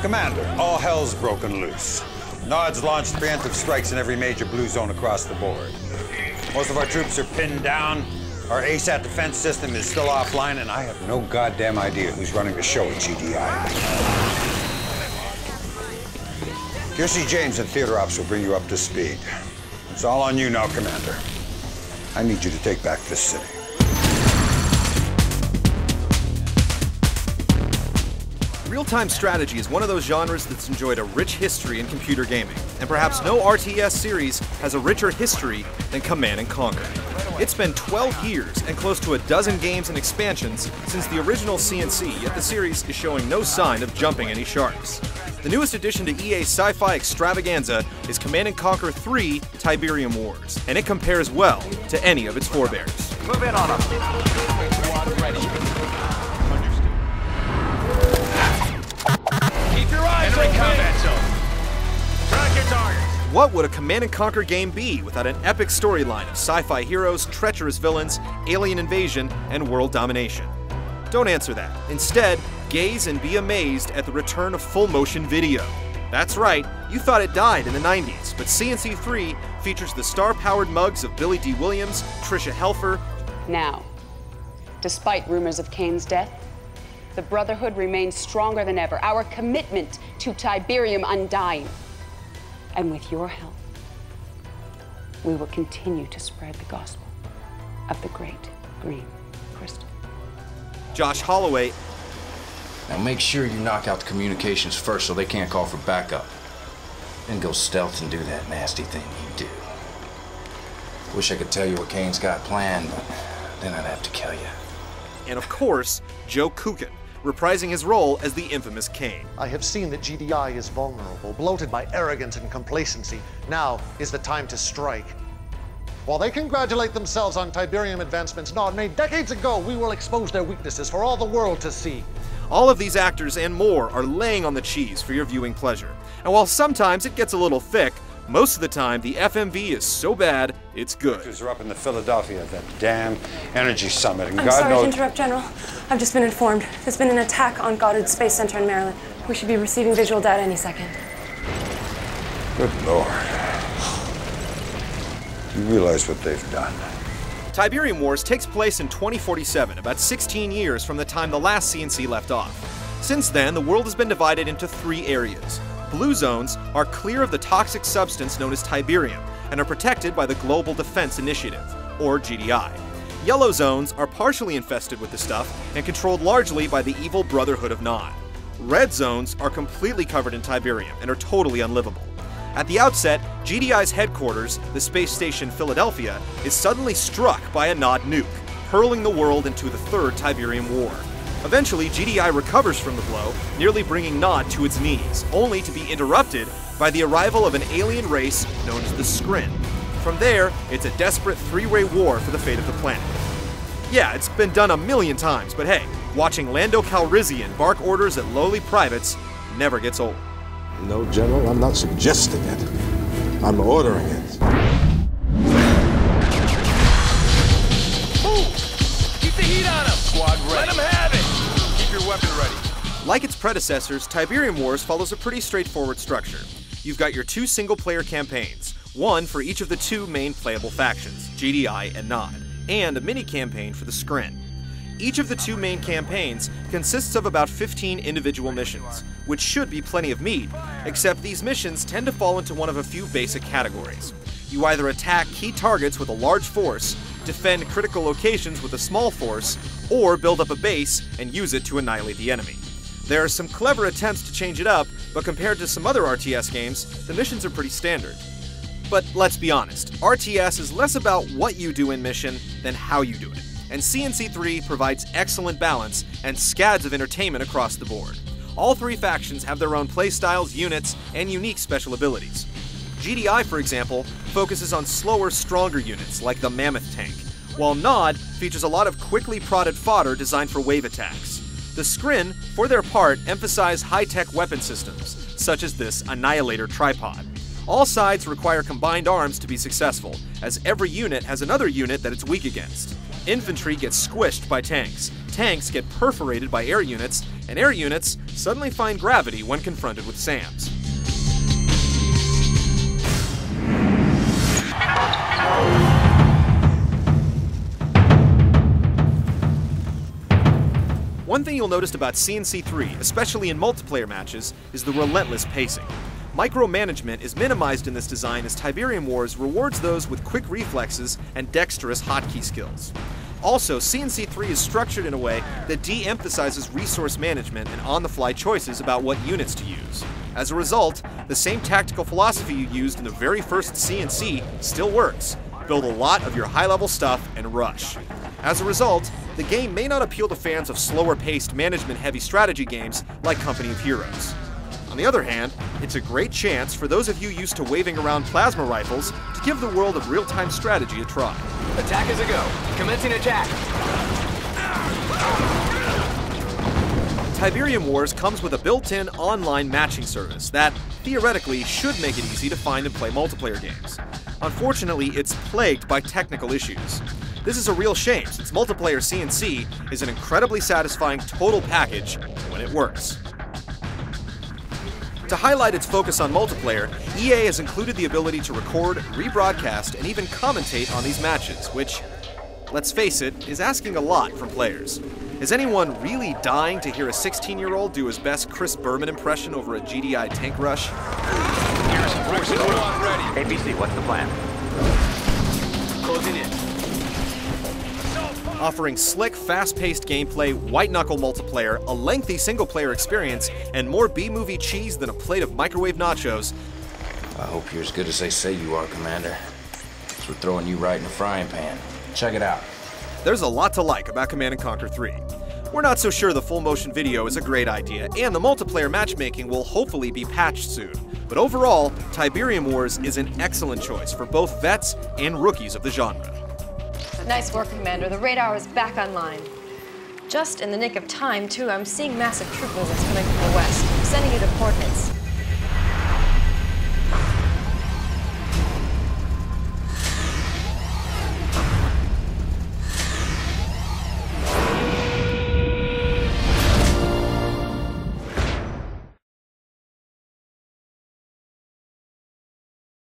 Commander, all hell's broken loose. Nod's launched preemptive strikes in every major blue zone across the board. Most of our troops are pinned down. Our ASAT defense system is still offline, and I have no goddamn idea who's running the show at GDI. Kiersey James and Theater Ops will bring you up to speed. It's all on you now, Commander. I need you to take back this city. Real-time strategy is one of those genres that's enjoyed a rich history in computer gaming, and perhaps no RTS series has a richer history than Command & Conquer. It's been 12 years and close to a dozen games and expansions since the original CNC, yet the series is showing no sign of jumping any sharks. The newest addition to EA's sci-fi extravaganza is Command & Conquer 3: Tiberium Wars, and it compares well to any of its forebears. Move in on them. Squad ready. Keep your eyes open. Combat zone. Track your targets. What would a Command & Conquer game be without an epic storyline of sci-fi heroes, treacherous villains, alien invasion, and world domination? Don't answer that. Instead, gaze and be amazed at the return of full-motion video. That's right, you thought it died in the 90s, but CNC 3 features the star-powered mugs of Billy D. Williams, Tricia Helfer. Now, despite rumors of Kane's death, the Brotherhood remains stronger than ever. Our commitment to Tiberium undying. And with your help, we will continue to spread the gospel of the great green crystal. Josh Holloway. Now make sure you knock out the communications first so they can't call for backup. Then go stealth and do that nasty thing you do. Wish I could tell you what Kane's got planned, but then I'd have to kill you. And of course, Joe Kukin, reprising his role as the infamous Kane. I have seen that GDI is vulnerable, bloated by arrogance and complacency. Now is the time to strike. While they congratulate themselves on Tiberium advancements Nod made decades ago, we will expose their weaknesses for all the world to see. All of these actors and more are laying on the cheese for your viewing pleasure. And while sometimes it gets a little thick, most of the time the FMV is so bad, it's good. Are up in the Philadelphia at that damn energy summit, and I'm God sorry knows... to interrupt, General. I've just been informed. There's been an attack on Goddard Space Center in Maryland. We should be receiving visual data any second. Good Lord. You realize what they've done? Tiberium Wars takes place in 2047, about 16 years from the time the last CNC left off. Since then, the world has been divided into 3 areas. Blue zones are clear of the toxic substance known as tiberium and are protected by the Global Defense Initiative, or GDI. Yellow zones are partially infested with the stuff and controlled largely by the evil Brotherhood of Nod. Red zones are completely covered in tiberium and are totally unlivable. At the outset, GDI's headquarters, the space station Philadelphia, is suddenly struck by a Nod nuke, hurling the world into the Third Tiberium War. Eventually, GDI recovers from the blow, nearly bringing Nod to its knees, only to be interrupted by the arrival of an alien race known as the Skrin. From there, it's a desperate 3-way war for the fate of the planet. Yeah, it's been done a million times, but hey, watching Lando Calrissian bark orders at lowly privates never gets old. No, General, I'm not suggesting it. I'm ordering it. Move! Keep the heat on them! Squad ready. Let them have it! Keep your weapon ready. Like its predecessors, Tiberium Wars follows a pretty straightforward structure. You've got your 2 single-player campaigns, one for each of the 2 main playable factions, GDI and Nod, and a mini-campaign for the Skrin. Each of the 2 main campaigns consists of about 15 individual missions, which should be plenty of meat, except these missions tend to fall into one of a few basic categories. You either attack key targets with a large force, defend critical locations with a small force, or build up a base and use it to annihilate the enemy. There are some clever attempts to change it up, but compared to some other RTS games, the missions are pretty standard. But let's be honest, RTS is less about what you do in mission than how you do it. And CNC 3 provides excellent balance and scads of entertainment across the board. All 3 factions have their own playstyles, units, and unique special abilities. GDI, for example, focuses on slower, stronger units like the Mammoth tank, while Nod features a lot of quickly prodded fodder designed for wave attacks. The Skrin, for their part, emphasize high-tech weapon systems, such as this Annihilator tripod. All sides require combined arms to be successful, as every unit has another unit that it's weak against. Infantry gets squished by tanks, tanks get perforated by air units, and air units suddenly find gravity when confronted with SAMs. One thing you'll notice about CNC3, especially in multiplayer matches, is the relentless pacing. Micromanagement is minimized in this design as Tiberium Wars rewards those with quick reflexes and dexterous hotkey skills. Also, CNC3 is structured in a way that de-emphasizes resource management and on-the-fly choices about what units to use. As a result, the same tactical philosophy you used in the very first CNC still works. Build a lot of your high-level stuff and rush. As a result, the game may not appeal to fans of slower-paced, management-heavy strategy games like Company of Heroes. On the other hand, it's a great chance for those of you used to waving around plasma rifles to give the world of real-time strategy a try. Attack is a go. Commencing attack. Tiberium Wars comes with a built-in online matching service that, theoretically, should make it easy to find and play multiplayer games. Unfortunately, it's plagued by technical issues. This is a real shame, since multiplayer CNC is an incredibly satisfying total package when it works. To highlight its focus on multiplayer, EA has included the ability to record, rebroadcast, and even commentate on these matches, which, let's face it, is asking a lot from players. Is anyone really dying to hear a 16-year-old do his best Chris Berman impression over a GDI tank rush? Here's forces ready. ABC, what's the plan? Closing in. Offering slick, fast-paced gameplay, white-knuckle multiplayer, a lengthy single-player experience, and more B-movie cheese than a plate of microwave nachos. I hope you're as good as they say you are, Commander. 'Cause we're throwing you right in the frying pan. Check it out. There's a lot to like about Command & Conquer 3. We're not so sure the full-motion video is a great idea, and the multiplayer matchmaking will hopefully be patched soon. But overall, Tiberium Wars is an excellent choice for both vets and rookies of the genre. Nice work, Commander. The radar is back online. Just in the nick of time, too. I'm seeing massive troop movements coming from the west. I'm sending you the coordinates.